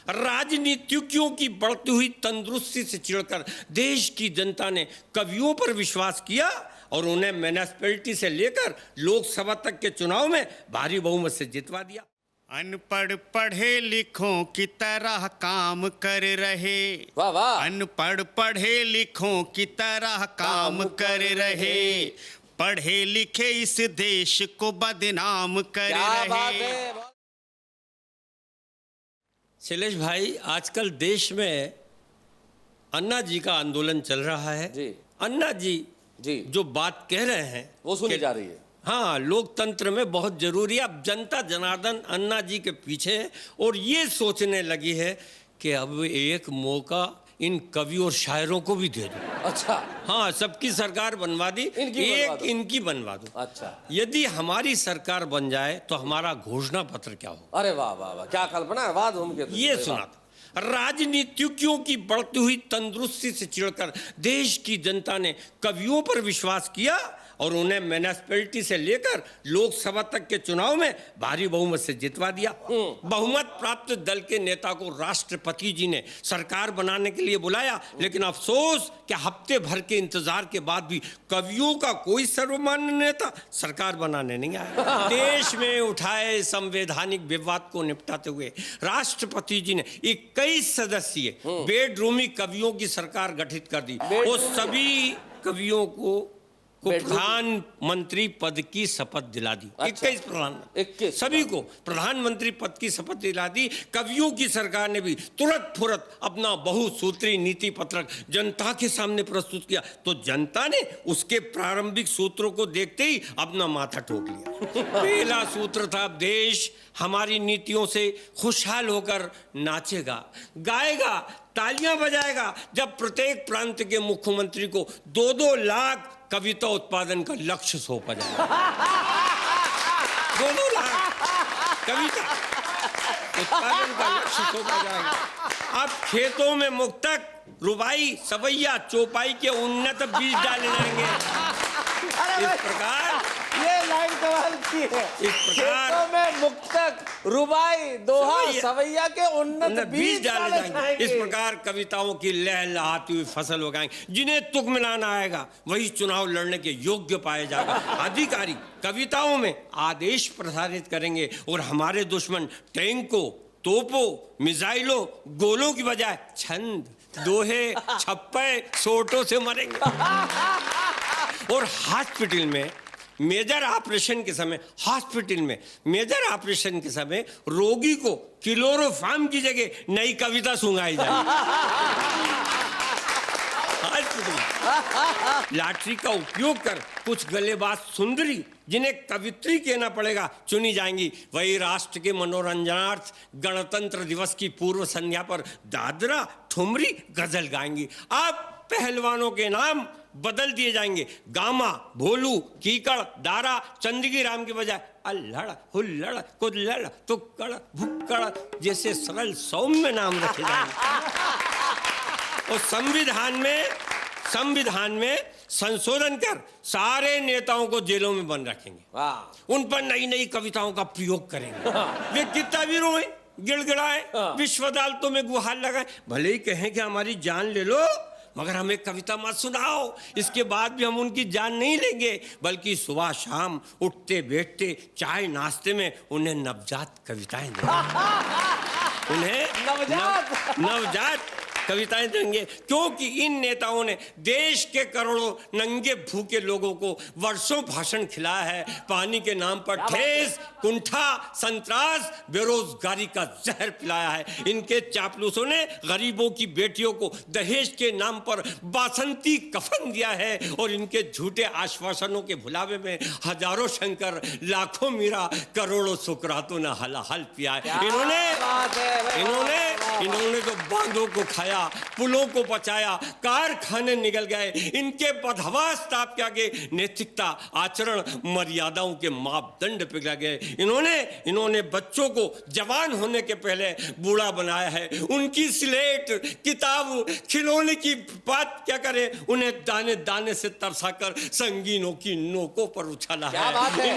राजनीतिज्ञों की बढ़ती हुई तंदुरुस्ती से चिढ़कर देश की जनता ने कवियों पर विश्वास किया और उन्हें म्युनिसिपैलिटी से लेकर लोकसभा तक के चुनाव में भारी बहुमत से जितवा दिया। अनपढ़ पढ़े लिखों की तरह काम कर रहे, वाह वाह, अनपढ़ पढ़े लिखों की तरह काम कर रहे, पढ़े लिखे इस देश को बदनाम कर क्या बात रहे। है। शैलेश भाई, आजकल देश में अन्ना जी का आंदोलन चल रहा है जी। अन्ना जी जी जो बात कह रहे हैं वो सुनी कि जा रही है। हाँ, लोकतंत्र में बहुत जरूरी है। अब जनता जनार्दन अन्ना जी के पीछे है और ये सोचने लगी है कि अब एक मौका इन कवियों और शायरों को भी दे दो। अच्छा, हाँ, सबकी सरकार बनवा दी, एक इनकी बनवा दो। अच्छा, यदि हमारी सरकार बन जाए तो हमारा घोषणा पत्र क्या हो। अरे वाह वाह वाह, क्या कल्पना है। वाद उनके तो ये सुना था। राजनीतिज्ञों की बढ़ती हुई तंदुरुस्ती से चिढ़कर देश की जनता ने कवियों पर विश्वास किया और उन्हें म्युनिसिपैलिटी से लेकर लोकसभा तक के चुनाव में भारी बहुमत से जितवा दिया। बहुमत प्राप्त दल के नेता को राष्ट्रपति जी ने सरकार बनाने के लिए बुलाया, लेकिन अफसोस कि हफ्ते भर के इंतजार के बाद भी कवियों का कोई सर्वमान्य नेता सरकार बनाने नहीं आया। देश में उठाए संवैधानिक विवाद को निपटाते हुए राष्ट्रपति जी ने 21 सदस्यीय बेडरूमी कवियों की सरकार गठित कर दी और सभी कवियों को प्रधानमंत्री पद की शपथ दिला दी। अच्छा। 21 सभी को प्रधानमंत्री पद की शपथ दिला दी। कवियों की सरकार ने भी तुरंत फुरत अपना बहुसूत्री नीति पत्रक जनता के सामने प्रस्तुत किया, तो जनता ने उसके प्रारंभिक सूत्रों को देखते ही अपना माथा ठोक लिया। पहला सूत्र था, देश हमारी नीतियों से खुशहाल होकर नाचेगा, गाएगा, तालियां बजाएगा जब प्रत्येक प्रांत के मुख्यमंत्री को 2-2 लाख कविता उत्पादन का लक्ष्य सौंपा जाएगा। 2-2 लाख कविता उत्पादन का लक्ष्य सौंपा जाएगा। अब खेतों में मुक्तक, रुबाई, सवैया, चौपाई के उन्नत बीज डाले जाएंगे। इस प्रकार ये लाइन कमाल की है। इस प्रकार खेतों में मुक्तक, रुबाई, दोहा, सवैया के उन्नत बीज डाले जाएंगे। इस प्रकार कविताओं की लहलहाती हुई फसल उगाएंगे। जिन्हें तुक मिलाना आएगा वही चुनाव लड़ने के योग्य पाए जाएगा। अधिकारी कविताओं में आदेश प्रसारित करेंगे और हमारे दुश्मन टैंकों, तोपों, मिसाइलों, गोलों की बजाय छंद, दोहे, छप्पे, सोटों से मरेंगे। और हॉस्पिटल में मेजर ऑपरेशन के समय रोगी को क्लोरोफॉर्म की जगह नई कविता सुनाई जाएगी। लाटरी का उपयोग कर कुछ गलेबाज सुंदरी, जिन्हें कवित्री कहना पड़ेगा, चुनी जाएंगी। वही राष्ट्र के मनोरंजनार्थ गणतंत्र दिवस की पूर्व संध्या पर दादरा, ठुमरी, गजल गाएंगी। अब पहलवानों के नाम बदल दिए जाएंगे। गामा, भोलू, कीकड़, दारा, चंदगी राम के बजाय अल्हड़, हुल्लड़, कुल्लड़, तुक्कड़, भुक्कड़ जैसे सरल सौम्य नाम रखे जाएंगे। और संविधान में संशोधन कर सारे नेताओं को जेलों में बंद रखेंगे। उन पर नई नई कविताओं का प्रयोग करेंगे। वे कितना भी रोएं, गिड़गिड़ाएं, विश्व अदालतों में गुहार लगाएं, भले ही कहें कि हमारी जान ले लो, मगर हमें कविता मत सुनाओ। इसके बाद भी हम उनकी जान नहीं लेंगे, बल्कि सुबह शाम उठते बैठते चाय नाश्ते में उन्हें नवजात कविताएं देंगे। उन्हें नवजात कविताएं देंगे, क्योंकि इन नेताओं ने देश के करोड़ों नंगे भूखे लोगों को वर्षों भाषण खिलाया है। पानी के नाम पर ठेस, कुंठा, संतरास, बेरोजगारी का जहर पिलाया है। इनके चापलूसों ने गरीबों की बेटियों को दहेज के नाम पर बासंती कफन दिया है और इनके झूठे आश्वासनों के भुलावे में हजारों शंकर, लाखों मीरा, करोड़ों सुकरातों ने हलाहल पिया है। इन्होंने तो बांधों को खाया, पुलों को बचाया, कारखाने निकल गए। इनके बदहवास ताप के आगे नैतिकता, आचरण, मर्यादाओं के मापदंड पिघल गए। इन्होंने बच्चों को जवान होने के पहले बूढ़ा बनाया है। उनकी स्लेट, किताब, खिलौने की बात क्या करें, उन्हें दाने दाने से तरसाकर संगीनों की नोकों पर उछाला है।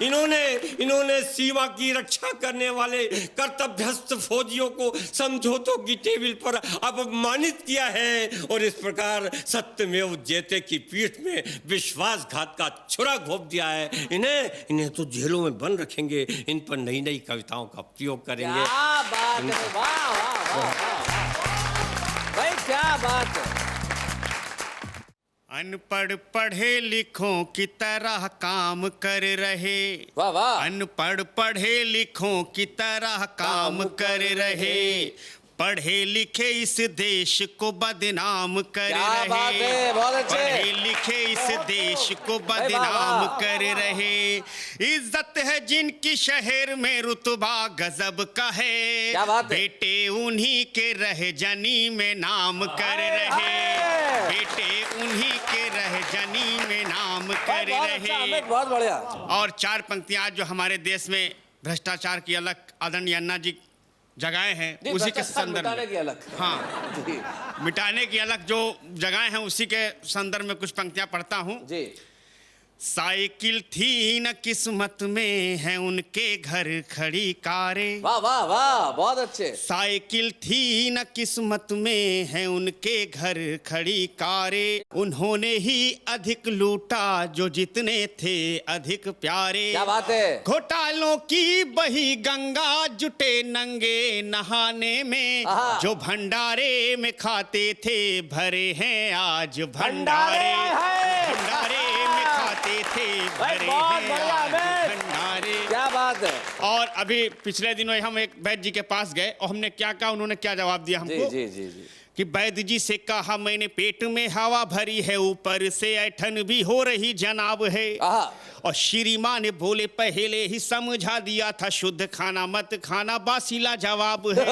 इन्होंने सीमा की रक्षा करने वाले कर्तव्यस्थ फौजियों को समझौतों की टेबल पर अपमानित किया है और इस प्रकार सत्यमेव जयते की पीठ में विश्वासघात का छुरा घोंप दिया है। इन्हें तो जेलों में बंद रखेंगे, इन पर नई नई कविताओं का प्रयोग करेंगे। क्या बात है, वाह वाह वाह भाई, क्या बात है। अनपढ़ पढ़े लिखों की तरह काम कर रहे, वाह वाह। अनपढ़ पढ़े लिखों की तरह काम कर रहे, पढ़े लिखे इस देश को बदनाम कर क्या बात है, बहुत रहे, अच्छे। पढ़े लिखे इस देश को बदनाम कर रहे। इज्जत है जिनकी शहर में रुतबा गजब का है, क्या बात है। बेटे उन्हीं के रह जनी में नाम कर रहे, बेटे उन्हीं के रह जनी में नाम कर रहे। बहुत बढ़िया। और चार पंक्तियां आज जो हमारे देश में भ्रष्टाचार की अलग आदरणीय अन्ना जी जगहें हैं, उसी के संदर्भ मिटाने में, की अलग, हाँ, मिटाने की अलग जो जगहें हैं उसी के संदर्भ में कुछ पंक्तियां पढ़ता हूं जी। साइकिल थी न किस्मत में है उनके घर खड़ी कारें, वाह वाह वाह, बहुत अच्छे। साइकिल थी न किस्मत में है उनके घर खड़ी कारें, उन्होंने ही अधिक लूटा जो जितने थे अधिक प्यारे। क्या बात है। घोटालों की बही गंगा जुटे नंगे नहाने में, जो भंडारे में खाते थे भरे हैं आज भंडारे, भंडारे में खाते थे भरे हैं आज भंडारे। क्या बात है। और अभी पिछले दिनों हम एक वैद्य जी के पास गए और हमने क्या कहा, उन्होंने क्या जवाब दिया हमको। जी जी जी। कि वैद्य जी से कहा मैंने पेट में हवा भरी है, ऊपर से ऐठन भी हो रही जनाब है। और श्रीमान ने बोले पहले ही समझा दिया था, शुद्ध खाना मत खाना, बासीला जवाब है।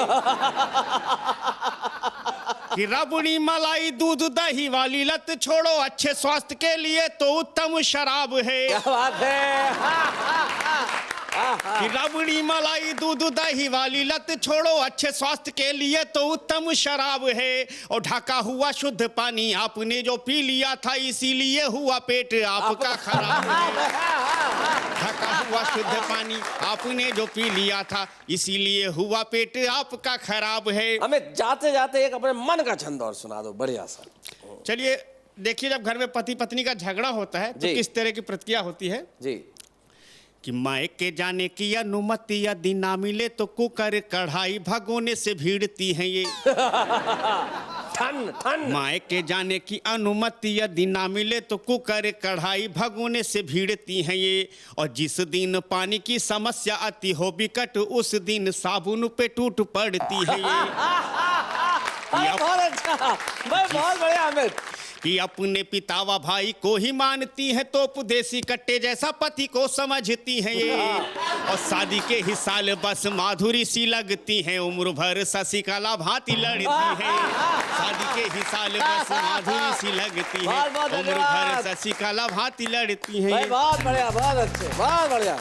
कि रबड़ी मलाई दूध दही वाली लत छोड़ो, अच्छे स्वास्थ्य के लिए तो उत्तम शराब है। क्या बात है। कि रबड़ी मलाई दूध दही वाली लत छोड़ो, अच्छे स्वास्थ्य के लिए तो उत्तम शराब है। और ढका हुआ शुद्ध पानी आपने जो पी लिया था, इसीलिए हुआ पेट आपका खराब है। ढका हुआ शुद्ध पानी आपने जो पी लिया था, इसीलिए हुआ पेट आपका खराब है। हमें जाते जाते एक अपने मन का छंद और सुना दो, बढ़िया सा। चलिए देखिए, जब घर में पति पत्नी का झगड़ा होता है तो किस तरह की प्रतिक्रिया होती है जी। कि मायके जाने की अनुमति यदि ना मिले तो कुकर कढ़ाई भगोने से भीड़ती हैं ये। मायके जाने की अनुमति यदि ना मिले तो कुकर कढ़ाई भगोने से भीड़ती हैं ये। और जिस दिन पानी की समस्या आती हो बिकट, उस दिन साबुन पे टूट पड़ती है ये। बहुत अच्छा, बहुत बढ़िया अमित। कि अपने पितावा भाई को ही मानती हैं तो उपदेशी कट्टे जैसा पति को समझती हैं ये। और शादी के ही साल बस माधुरी सी लगती हैं, उम्र भर शशिकला भांति लड़ती हैं। शादी के ही साल बस माधुरी सी लगती है, उम्र भर शशिकला भांति लड़ती हैं। बहुत बढ़िया, बहुत अच्छे, बहुत बढ़िया।